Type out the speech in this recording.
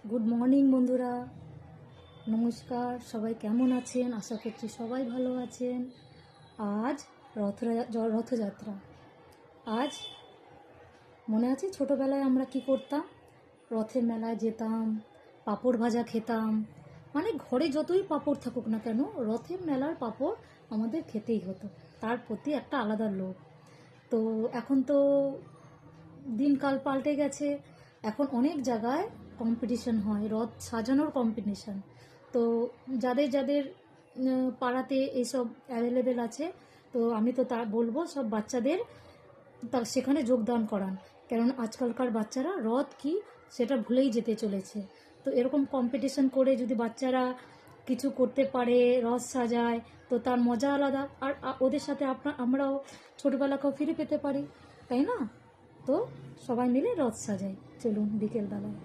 Good morning বন্ধুরা, নমস্কার। সবাই কেমন আছেন? আশা করছি সবাই ভালো আছেন। আজ রথযাত্রা। আজ মনে আছে ছোটোবেলায় আমরা কি করতাম? রথের মেলায় যেতাম, পাঁপড় ভাজা খেতাম। মানে ঘরে যতই পাঁপড় থাকুক না কেন, রথের মেলার পাঁপড় আমাদের খেতেই হতো। তার প্রতি একটা আলাদা লোভ। তো এখন তো দিনকাল পাল্টে গেছে। এখন অনেক জায়গায় কম্পিটিশন হয়, রথ সাজানোর কম্পিটিশন। তো যাদের যাদের পাড়াতে এইসব অ্যাভেলেবেল আছে, তো আমি তো তা বলবো সব বাচ্চাদের তা সেখানে যোগদান করান। কারণ আজকালকার বাচ্চারা রথ কি সেটা ভুলেই যেতে চলেছে। তো এরকম কম্পিটিশন করে যদি বাচ্চারা কিছু করতে পারে, রথ সাজায়, তো তার মজা আলাদা। আর ওদের সাথে আমরাও ছোটোবেলাকেও ফিরে পেতে পারি, তাই না? তো সবাই মিলে রথ সাজাই, চলুন বিকেলবেলায়।